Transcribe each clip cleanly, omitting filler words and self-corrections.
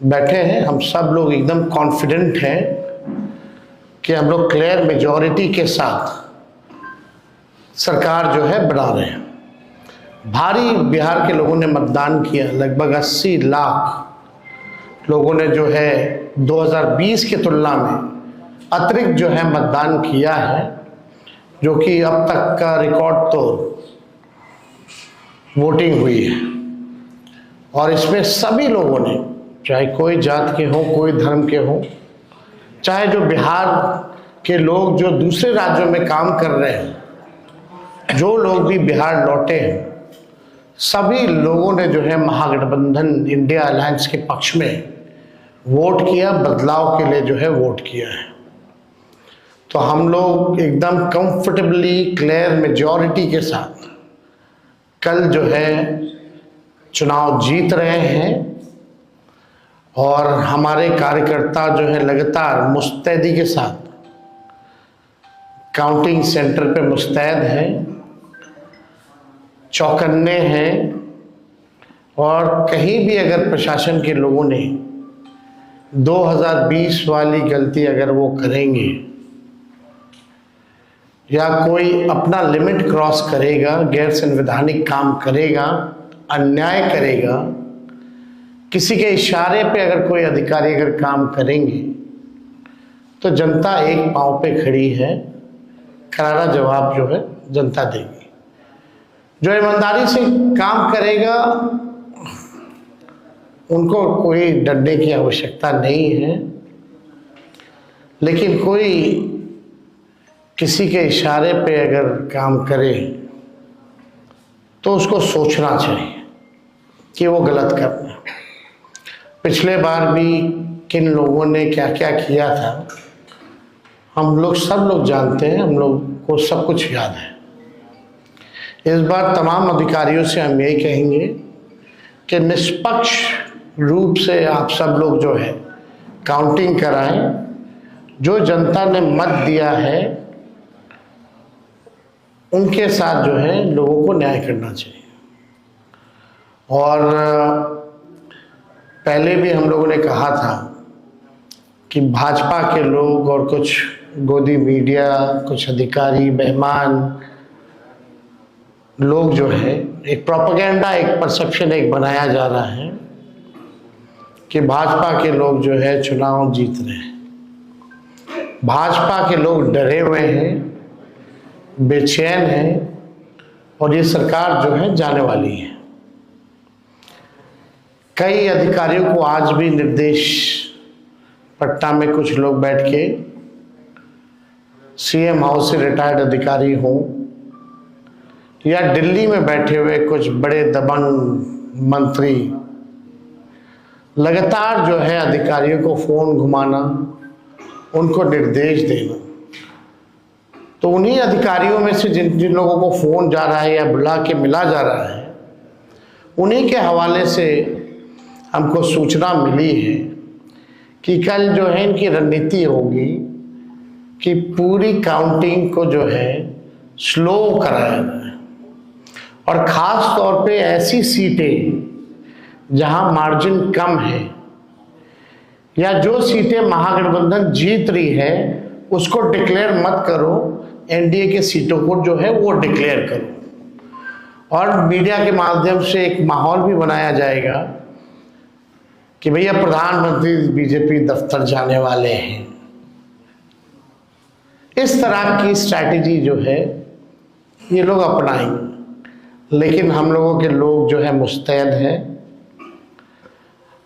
बैठे हैं, हम सब लोग एकदम कॉन्फिडेंट हैं कि हम लोग क्लियर मेजॉरिटी के साथ सरकार जो है बना रहे हैं। भारी बिहार के लोगों ने मतदान किया, लगभग 80 लाख लोगों ने जो है 2020 की तुलना में अतिरिक्त जो है मतदान किया है, जो कि अब तक का रिकॉर्ड तोड़ वोटिंग हुई है। और इसमें सभी लोगों ने, चाहे कोई जात के हों, कोई धर्म के हों, चाहे जो बिहार के लोग जो दूसरे राज्यों में काम कर रहे हैं, जो लोग भी बिहार लौटे हैं, सभी लोगों ने जो है महागठबंधन इंडिया अलायंस के पक्ष में वोट किया, बदलाव के लिए जो है वोट किया है। तो हम लोग एकदम कंफर्टेबली क्लियर मेजॉरिटी के साथ कल जो है चुनाव जीत रहे हैं और हमारे कार्यकर्ता जो है लगातार मुस्तैदी के साथ काउंटिंग सेंटर पे मुस्तैद हैं, चौकन्ने हैं। और कहीं भी अगर प्रशासन के लोगों ने 2020 वाली गलती अगर वो करेंगे या कोई अपना लिमिट क्रॉस करेगा, गैर संवैधानिक काम करेगा, अन्याय करेगा, किसी के इशारे पे अगर कोई अधिकारी अगर काम करेंगे, तो जनता एक पांव पे खड़ी है, करारा जवाब जो है जनता देगी। जो ईमानदारी से काम करेगा उनको कोई डरने की आवश्यकता नहीं है, लेकिन कोई किसी के इशारे पे अगर काम करे तो उसको सोचना चाहिए कि वो गलत कर रहा है। पिछले बार भी किन लोगों ने क्या क्या किया था हम लोग सब लोग जानते हैं, हम लोग को सब कुछ याद है। इस बार तमाम अधिकारियों से हम यही कहेंगे कि निष्पक्ष रूप से आप सब लोग जो है काउंटिंग कराएं। जो जनता ने मत दिया है उनके साथ जो है लोगों को न्याय करना चाहिए। और पहले भी हम लोगों ने कहा था कि भाजपा के लोग और कुछ गोदी मीडिया, कुछ अधिकारी, मेहमान लोग जो है एक प्रोपेगेंडा, एक परसेप्शन एक बनाया जा रहा है कि भाजपा के लोग जो है चुनाव जीत रहे हैं। भाजपा के लोग डरे हुए हैं, बेचैन हैं और ये सरकार जो है जाने वाली है। कई अधिकारियों को आज भी निर्देश, पटना में कुछ लोग बैठ के सीएम हाउस से रिटायर्ड अधिकारी हों या दिल्ली में बैठे हुए कुछ बड़े दबंग मंत्री लगातार जो है अधिकारियों को फोन घुमाना, उनको निर्देश देना। तो उन्हीं अधिकारियों में से जिन जिन लोगों को फोन जा रहा है या बुला के मिला जा रहा है, उन्हीं के हवाले से हमको सूचना मिली है कि कल जो है इनकी रणनीति होगी कि पूरी काउंटिंग को जो है स्लो कराया जाए और ख़ास तौर पे ऐसी सीटें जहां मार्जिन कम है या जो सीटें महागठबंधन जीत रही है उसको डिक्लेयर मत करो, एनडीए के सीटों को जो है वो डिक्लेयर करो। और मीडिया के माध्यम से एक माहौल भी बनाया जाएगा कि भैया प्रधानमंत्री बीजेपी दफ्तर जाने वाले हैं। इस तरह की स्ट्रैटेजी जो है ये लोग अपनाएंगे, लेकिन हम लोगों के लोग जो है मुस्तैद हैं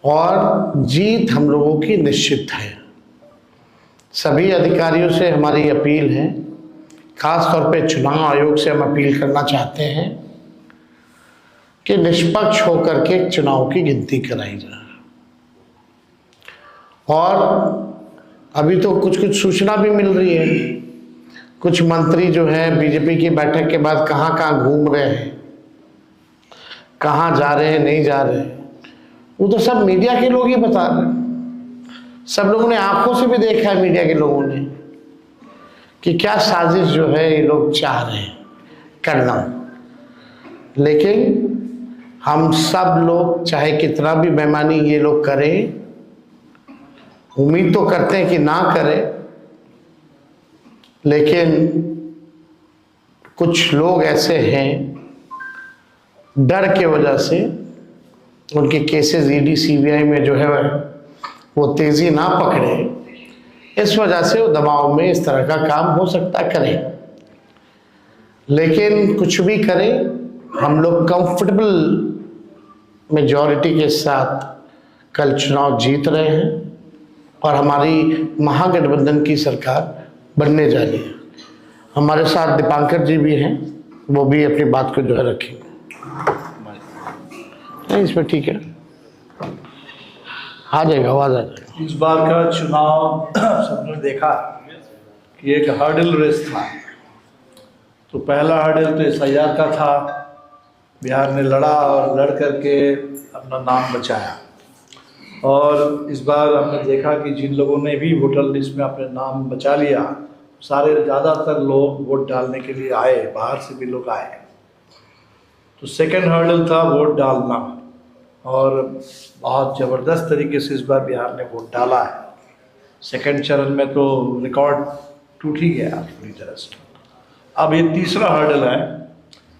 और जीत हम लोगों की निश्चित है। सभी अधिकारियों से हमारी अपील है, खास तौर पे चुनाव आयोग से हम अपील करना चाहते हैं कि निष्पक्ष होकर के चुनाव की गिनती कराई जाए। और अभी तो कुछ कुछ सूचना भी मिल रही है, कुछ मंत्री जो है बीजेपी की बैठक के बाद कहाँ कहाँ घूम रहे हैं, कहाँ जा रहे हैं, नहीं जा रहे हैं, वो तो सब मीडिया के लोग ही बता रहे हैं। सब लोगों ने आंखों से भी देखा है, मीडिया के लोगों ने, कि क्या साजिश जो है ये लोग चाह रहे हैं करना। लेकिन हम सब लोग चाहे कितना भी बेईमानी ये लोग करें, उम्मीद तो करते हैं कि ना करें, लेकिन कुछ लोग ऐसे हैं डर के वजह से उनके केसेस ईडी सीबीआई में जो है वो तेजी ना पकड़े, इस वजह से वो दबाव में इस तरह का काम हो सकता करें। लेकिन कुछ भी करें, हम लोग कंफर्टेबल मेजॉरिटी के साथ कल चुनाव जीत रहे हैं और हमारी महागठबंधन की सरकार बनने जा रही है। हमारे साथ दीपांकर जी भी हैं, वो भी अपनी बात को जो है रखेंगे। नहीं, इसमें ठीक है, आ जाएगा, आवाज आ जाएगा। इस बार का चुनाव सबने देखा कि एक हर्डल रेस था। तो पहला हर्डल तो SIR का था, बिहार ने लड़ा और लड़ करके अपना नाम बचाया। और इस बार हमने देखा कि जिन लोगों ने भी वोटर लिस्ट में अपने नाम बचा लिया, सारे ज़्यादातर लोग वोट डालने के लिए आए, बाहर से भी लोग आए। तो सेकंड हर्डल था वोट डालना, और बहुत ज़बरदस्त तरीके से इस बार बिहार ने वोट डाला है। सेकंड चरण में तो रिकॉर्ड टूट ही गया पूरी तरह से। अब ये तीसरा हर्डल है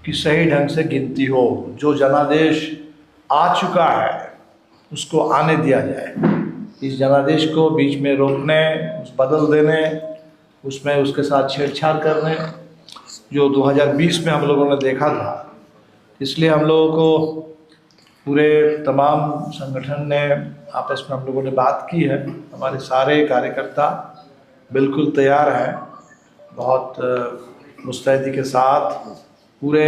कि सही ढंग से गिनती हो, जो जनादेश आ चुका है उसको आने दिया जाए। इस जनादेश को बीच में रोकने, बदल देने, उसमें उसके साथ छेड़छाड़ करने, जो 2020 में हम लोगों ने देखा था। इसलिए हम लोगों को पूरे तमाम संगठन ने आपस में हम लोगों ने बात की है। हमारे सारे कार्यकर्ता बिल्कुल तैयार हैं, बहुत मुस्तैदी के साथ पूरे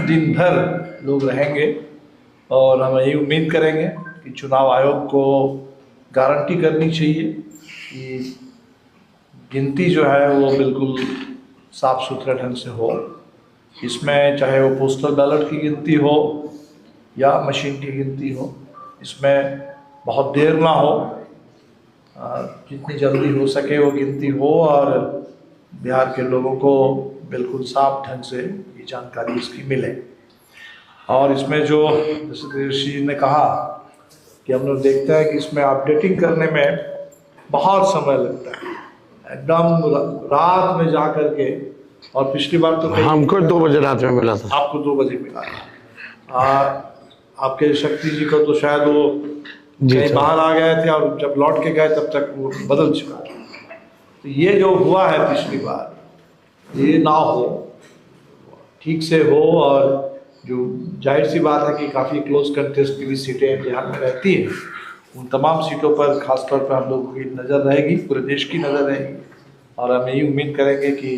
दिन भर लोग रहेंगे। और हम यही उम्मीद करेंगे कि चुनाव आयोग को गारंटी करनी चाहिए कि गिनती जो है वो बिल्कुल साफ सुथरे ढंग से हो। इसमें चाहे वो पोस्टल बैलेट की गिनती हो या मशीन की गिनती हो, इसमें बहुत देर ना हो, जितनी जल्दी हो सके वो गिनती हो और बिहार के लोगों को बिल्कुल साफ ढंग से ये जानकारी इसकी मिले। और इसमें जो जैसे ऋषि ने कहा कि हम लोग देखते हैं कि इसमें अपडेटिंग करने में बहुत समय लगता है, एकदम रात में जा करके। और पिछली बार तो हमको 2 बजे रात में मिला था, आपको 2 बजे मिला था। आपके शक्ति जी को तो शायद वो कहीं बाहर आ गए थे और जब लौट के गए तब तक वो बदल चुका था। तो ये जो हुआ है पिछली बार, ये ना हो, ठीक से हो। और जो जाहिर सी बात है कि काफ़ी क्लोज कंटेस्ट की भी सीटें बिहार में रहती हैं, उन तमाम सीटों पर खासतौर पर हम लोगों की नज़र रहेगी, पूरे देश की नज़र रहेगी। और हम यही उम्मीद करेंगे कि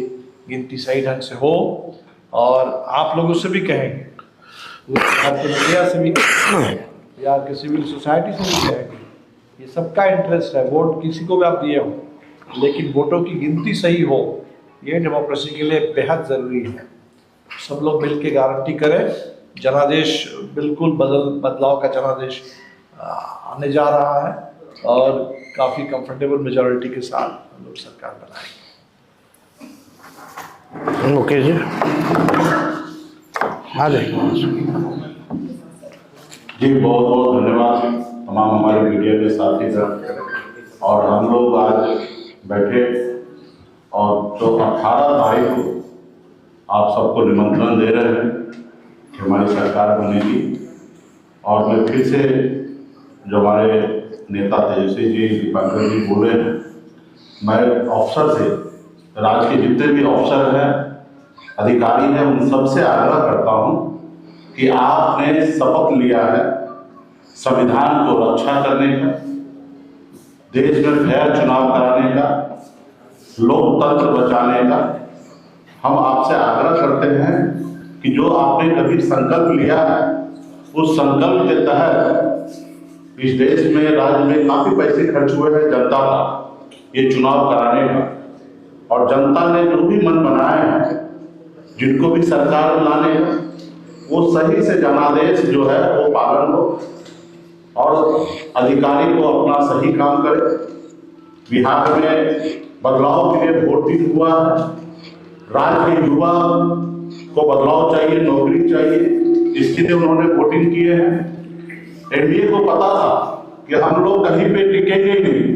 गिनती सही ढंग से हो। और आप लोगों से भी कहेंगे, आपके मीडिया से भी कहेंगे, बिहार के सिविल सोसाइटी से भी कहेंगे, ये सबका इंटरेस्ट है। वोट किसी को भी आप दिए हो, लेकिन वोटों की गिनती सही हो, ये डेमोक्रेसी के लिए बेहद ज़रूरी है। सब लोग मिल के गारंटी करें। जनादेश बिल्कुल बदलाव का जनादेश आने जा रहा है और काफ़ी कंफर्टेबल मेजॉरिटी के साथ हम लोग सरकार बनाएंगे। ओके जी, आ जाएगा जी। बहुत बहुत धन्यवाद तमाम हमारे मीडिया के साथी सर। और हम लोग आज बैठे और जो 18 तारीख को आप सबको निमंत्रण दे रहे हैं कि हमारी सरकार बनेगी। और मैं फिर से जो हमारे नेता तेजस्वी जी, दीपांकर जी बोले हैं, मैं अफसर से, राज्य के जितने भी अफसर हैं, अधिकारी हैं, उन सबसे आग्रह करता हूं कि आपने शपथ लिया है संविधान को रक्षा करने का, देश में फेयर चुनाव कराने का, लोकतंत्र बचाने का। हम आपसे आग्रह करते हैं कि जो आपने कभी संकल्प लिया है, उस संकल्प के तहत इस देश में, राज्य में काफी पैसे खर्च हुए हैं जनता का ये चुनाव कराने का। और जनता ने जो भी मन बनाए हैं, जिनको भी सरकार में लाने का, वो सही से जनादेश जो है वो पालन हो और अधिकारी को अपना सही काम करे। बिहार में बदलाव के लिए वोटिंग हुआ है, राज्य के युवा को बदलाव चाहिए, नौकरी चाहिए, इसके लिए उन्होंने वोटिंग किए हैं। एनडीए को पता था कि हम लोग कहीं पे टिकेंगे ही नहीं,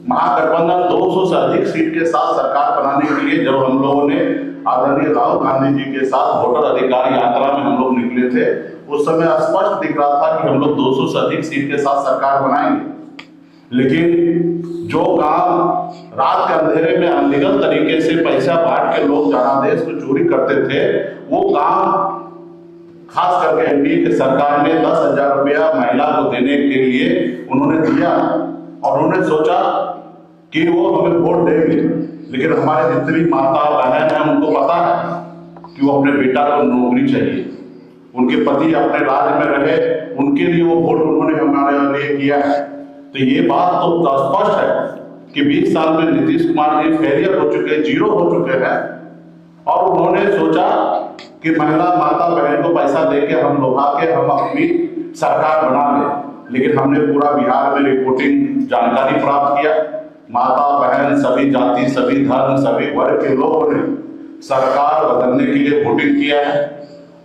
महागठबंधन 200 से अधिक सीट के साथ सरकार बनाने के लिए जब हम लोगों ने आदरणीय राहुल गांधी जी के साथ वोटर अधिकार यात्रा में हम लोग निकले थे, उस समय स्पष्ट दिख रहा था कि हम लोग 200 से अधिक सीट के साथ सरकार बनाएंगे। लेकिन जो काम रात के अंधेरे में अनलीगल तरीके से पैसा बांट के लोग जनादेश को चोरी करते थे, वो काम खास करके एनडीए की सरकार ने 10,000 रुपया महिला को देने के लिए उन्होंने दिया और उन्होंने सोचा कि वो हमें वोट देंगे। लेकिन हमारे जितनी माता बहन है उनको पता है कि वो अपने बेटा को नौकरी चाहिए, उनके पति अपने राज्य में रहे, उनके लिए वो वोट उन्होंने हमारे लिए किया है। तो ये बात तो स्पष्ट है कि 20 साल में नीतीश कुमार जी फेलियर हो चुके हैं, जीरो हो चुके हैं, और उन्होंने सोचा कि महिला माता बहन को पैसा देके हम लोहा के हम अपनी सरकार बना लें। लेकिन हमने पूरा बिहार में रिपोर्टिंग जानकारी प्राप्त किया, माता बहन सभी जाति सभी धर्म सभी वर्ग के लोगों ने सरकार बदलने के लिए वोटिंग किया है।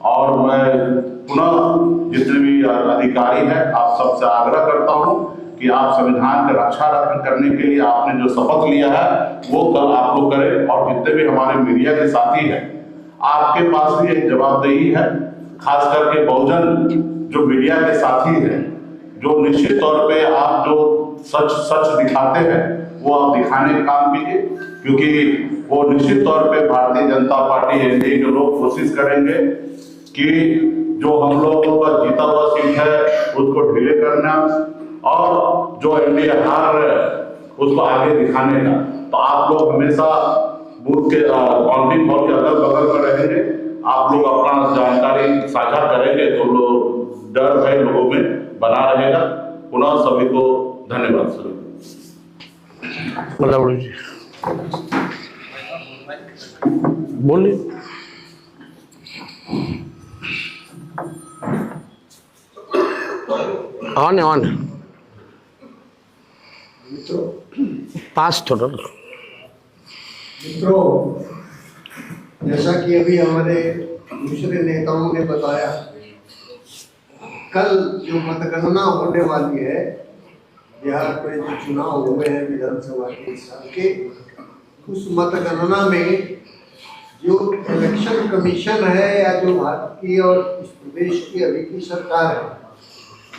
और मैं पुनः जितने भी अधिकारी हैं आप सबसे आग्रह करता हूं कि आप संविधान की रक्षा करने के लिए आपने जो शपथ लिया है वो कल आप लोग करें। और जितने भी हमारे मीडिया के साथी हैं आपके पास भी एक जवाबदेही है, खास करके बहुजन जो मीडिया के साथी हैं, जो निश्चित तौर पे आप जो सच दिखाते हैं वो आप दिखाने का काम कीजिए, क्योंकि वो निश्चित तौर पे भारतीय जनता पार्टी एनडीए के लोग कोशिश करेंगे कि जो हम लोगों का जीता हुआ सीट है उसको ढीले करना और जो एनडीए हार रहे उसको आगे दिखाने का। तो आप लोग हमेशा बूथ के काउंटिंग हॉल के अगल बगल में रहेंगे, आप लोग अपना जानकारी साझा करेंगे तो लोग डर भय लोगों में बना रहेगा। पुनः सभी को धन्यवाद सर। जी बोलिए। ऑन पास थोड़ा मित्रों, जैसा कि अभी हमारे दूसरे नेताओं ने बताया, कल जो मतगणना होने वाली है, बिहार में जो चुनाव हुए हैं विधानसभा के इस साल के, उस मतगणना में जो इलेक्शन कमीशन है या जो भारत की और इस प्रदेश की अभी की सरकार है,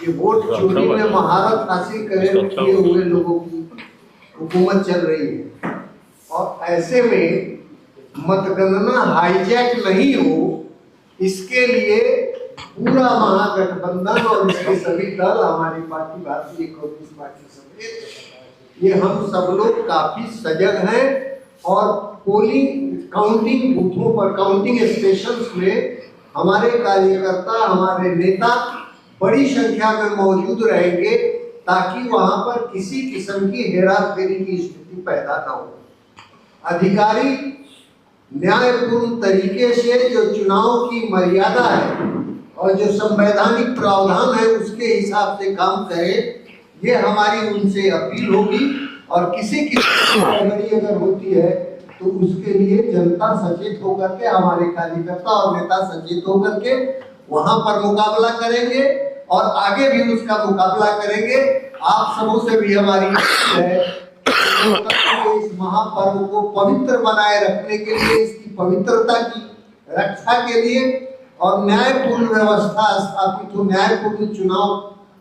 ये वोट चोरी में महारत हासिल किए हुए लोगों की हुकूमत चल रही है। और ऐसे में मतगणना हाईजैक नहीं हो, इसके लिए पूरा महागठबंधन और इसके सभी दल, हमारी पार्टी भारतीय कम्युनिस्ट पार्टी समेत, ये हम सब लोग काफी सजग हैं और पोलिंग काउंटिंग बूथों पर, काउंटिंग स्टेशंस में हमारे कार्यकर्ता, हमारे नेता बड़ी संख्या में मौजूद रहेंगे ताकि वहां पर किसी किस्म की हेराफेरी की स्थिति पैदा न हो। अधिकारी न्यायपूर्ण तरीके से जो चुनाव की मर्यादा है और जो संवैधानिक प्रावधान है उसके हिसाब से काम करें, ये हमारी उनसे अपील होगी। और किसी की गड़बड़ी अगर होती है तो उसके लिए जनता सचेत होकर के, हमारे कार्यकर्ता और नेता सचेत होकर के वहां पर मुकाबला करेंगे और आगे भी उसका मुकाबला करेंगे। आप सबों से भी हमारी है इस महापर्व को पवित्र बनाए रखने के लिए, इसकी पवित्रता की रक्षा के लिए और न्यायपूर्ण व्यवस्था स्थापित हो, न्यायपूर्ण चुनाव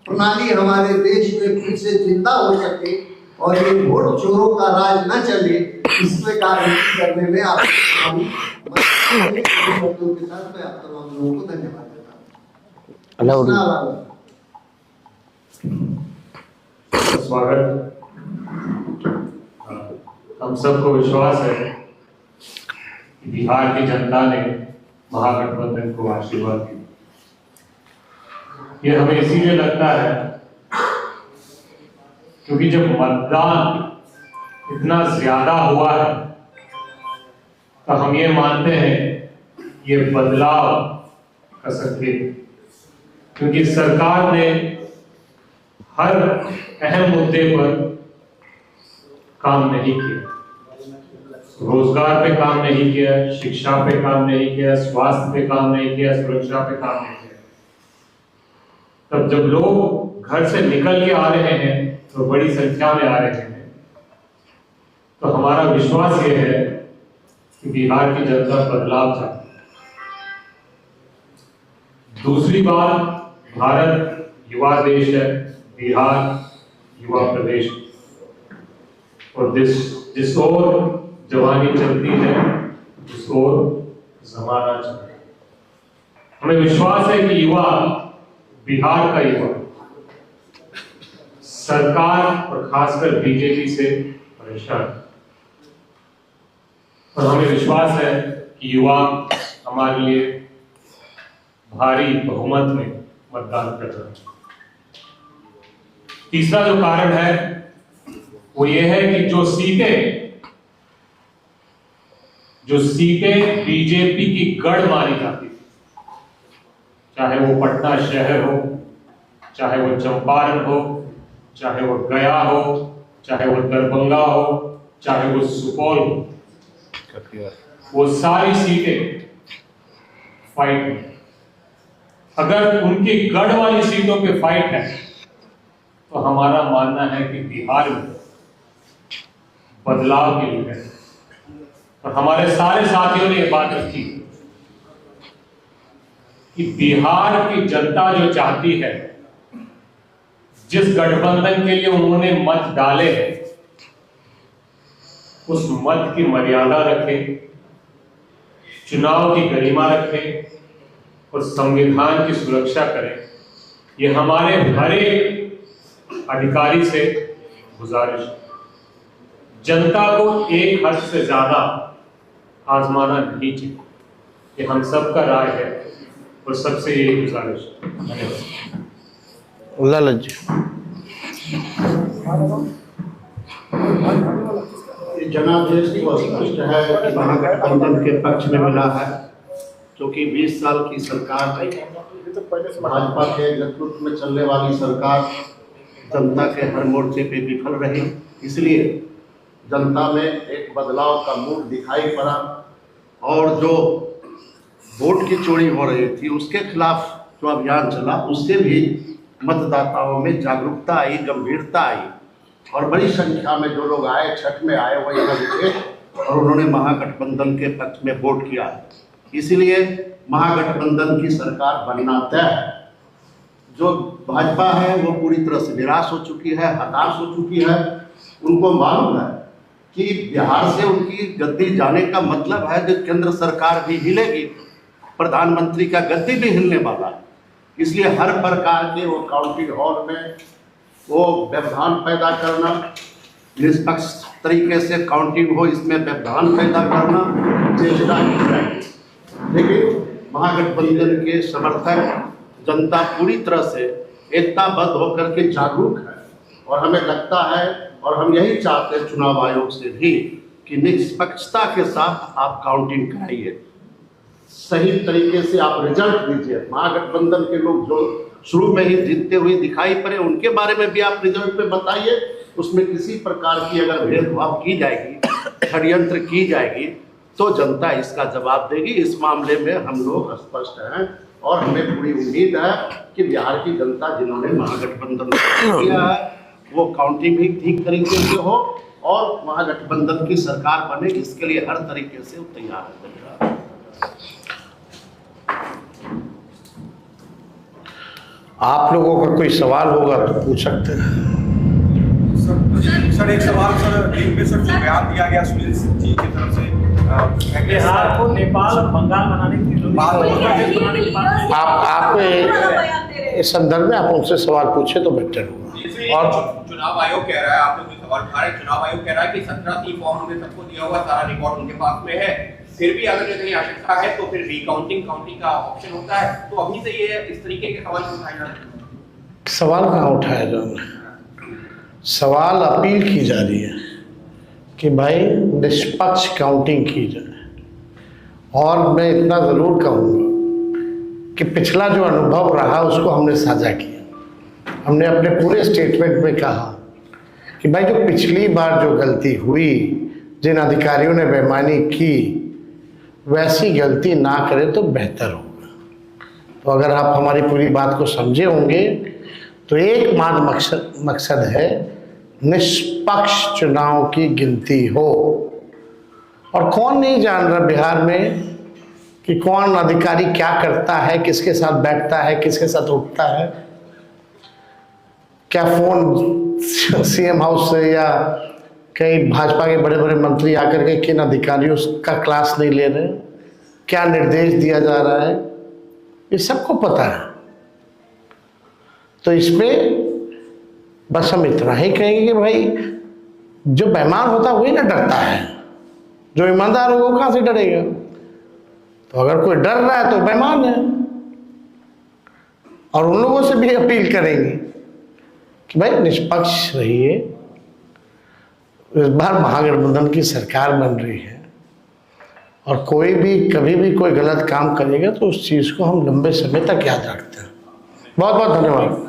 प्रणाली हमारे देश में फिर से जिंदा हो सके और ये वोट चोरों का राज न चले, इसमें गारंटी करने में आप शब्दों के साथ मैं आप तमाम लोगों को धन्यवाद देता हूँ। स्वागत। हम सबको विश्वास है कि बिहार की जनता ने महागठबंधन को आशीर्वाद दिया। ये हमें इसीलिए लगता है क्योंकि जब मतदान इतना ज्यादा हुआ है तो हम ये मानते हैं ये बदलाव का संकेत, क्योंकि सरकार ने हर अहम मुद्दे पर काम नहीं किया। रोजगार पे काम नहीं किया, शिक्षा पे काम नहीं किया, स्वास्थ्य पे काम नहीं किया, सुरक्षा पे काम नहीं किया। तब जब लोग घर से निकल के आ रहे हैं तो बड़ी संख्या में आ रहे हैं, तो हमारा विश्वास ये है कि बिहार की जनता बदलाव चाहती है। दूसरी बात, भारत युवा देश है, बिहार युवा प्रदेश, और जिस ओर जवानी चलती है उस ओर जमाना चलता है। हमें विश्वास है कि युवा, बिहार का युवा सरकार और खासकर बीजेपी से परेशान है, और हमें विश्वास है कि युवा हमारे लिए भारी बहुमत में मतदान कर रहे हैं। तीसरा जो कारण है वो ये है कि जो सीटें बीजेपी की गढ़ मानी जाती थी, चाहे वो पटना शहर हो, चाहे वो चंपारण हो, चाहे वो गया हो, चाहे वो दरभंगा हो, चाहे वो सुपौल हो, वो सारी सीटें फाइट में। अगर उनकी गढ़ वाली सीटों पे फाइट है तो हमारा मानना है कि बिहार में बदलाव की लिए है, और हमारे सारे साथियों ने ये बात रखी कि बिहार की जनता जो चाहती है, जिस गठबंधन के लिए उन्होंने मत डाले हैं, उस मत की मर्यादा रखें, चुनाव की गरिमा रखें और संविधान की सुरक्षा करें। ये हमारे हर एक अधिकारी से गुजारिश है। जनता को एक हद से ज्यादा आजमाना नहीं चाहिए, ये हम सबका राय है और सबसे यही गुजारिश है। ललित जी। जनादेश स्पष्ट है कि महागठबंधन के पक्ष में मिला है, क्योंकि 20 साल की सरकार, भाजपा के नेतृत्व में चलने वाली सरकार जनता के हर मोर्चे पे विफल रही। इसलिए जनता में एक बदलाव का मूड दिखाई पड़ा, और जो वोट की चोरी हो रही थी उसके खिलाफ जो अभियान चला, उससे भी मतदाताओं में जागरूकता आई, गंभीरता आई, और बड़ी संख्या में जो लोग आए, छठ में आए, वो यहाँ थे और उन्होंने महागठबंधन के पक्ष में वोट किया। इसीलिए महागठबंधन की सरकार बनना तय है। जो भाजपा है वो पूरी तरह से निराश हो चुकी है, हताश हो चुकी है। उनको मालूम है कि बिहार से उनकी गद्दी जाने का मतलब है कि केंद्र सरकार भी हिलेगी, प्रधानमंत्री का गद्दी भी हिलने वाला है। इसलिए हर प्रकार के वो काउंटिंग हॉल में वो व्यवधान पैदा करना, निष्पक्ष तरीके से काउंटिंग हो, इसमें व्यवधान पैदा करना चेष्टा की जाएगी। लेकिन महागठबंधन के समर्थक, जनता पूरी तरह से एकताबद्ध होकर के जागरूक है, और हमें लगता है और हम यही चाहते हैं चुनाव आयोग से भी कि निष्पक्षता के साथ आप काउंटिंग कराइए, सही तरीके से आप रिजल्ट दीजिए। महागठबंधन के लोग जो शुरू में ही जीतते हुए दिखाई पड़े, उनके बारे में भी आप रिजल्ट में बताइए। उसमें किसी प्रकार की अगर भेदभाव की जाएगी, षड्यंत्र की जाएगी, तो जनता इसका जवाब देगी। इस मामले में हम लोग स्पष्ट हैं, और हमें पूरी उम्मीद है कि बिहार की जनता जिन्होंने महागठबंधन किया है वो काउंटिंग भी ठीक तरीके से हो और महागठबंधन की सरकार बने, इसके लिए हर तरीके से तैयार है। आप लोगों का कोई सवाल होगा तो पूछ सकते हैं। सर एक सवाल सर, टीम में सर जो बयान दिया गया सुनील जी की तरफ से बिहार को नेपाल और बंगाल बनाने की आप इस संदर्भ में आप उनसे सवाल पूछे तो बेहतर होगा। और चुनाव आयोग कह रहा है, आप लोग सवाल उठा रहे हैं, चुनाव आयोग कह रहा है कि 17 फॉर्म हमने सबको दिया हुआ, सारा रिकॉर्ड उनके पास में है, फिर भी अगर कहीं आवश्यकता है तो फिर रिकाउंटिंग काउंटिंग का ऑप्शन होता है। तो अभी से ये इस तरीके के सवाल उठाए जा रहे हैं। सवाल कहाँ उठाया जा रहा है? सवाल अपील की जा रही है कि भाई निष्पक्ष काउंटिंग की जाए। और मैं इतना ज़रूर कहूँगा कि पिछला जो अनुभव रहा उसको हमने साझा किया। हमने अपने पूरे स्टेटमेंट में कहा कि भाई जो पिछली बार जो गलती हुई, जिन अधिकारियों ने बेईमानी की, वैसी गलती ना करें तो बेहतर होगा। तो अगर आप हमारी पूरी बात को समझे होंगे तो एक मकसद है निष्पक्ष चुनाव की गिनती हो। और कौन नहीं जान रहा बिहार में कि कौन अधिकारी क्या करता है, किसके साथ बैठता है, किसके साथ उठता है। क्या फोन सीएम हाउस से या कई भाजपा के बड़े बड़े मंत्री आकर के किन अधिकारियों का क्लास नहीं ले रहे, क्या निर्देश दिया जा रहा है, ये सबको पता है। तो इसमें बस हम इतना ही कहेंगे कि भाई जो बेईमान होता है वही ना डरता है, जो ईमानदार होगा वो कहाँ से डरेगा। तो अगर कोई डर रहा है तो बेईमान है। और उन लोगों से भी अपील करेंगे कि भाई निष्पक्ष रहिए। इस बार महागठबंधन की सरकार बन रही है और कोई भी कभी भी कोई गलत काम करेगा तो उस चीज़ को हम लंबे समय तक याद रखते हैं। बहुत बहुत धन्यवाद।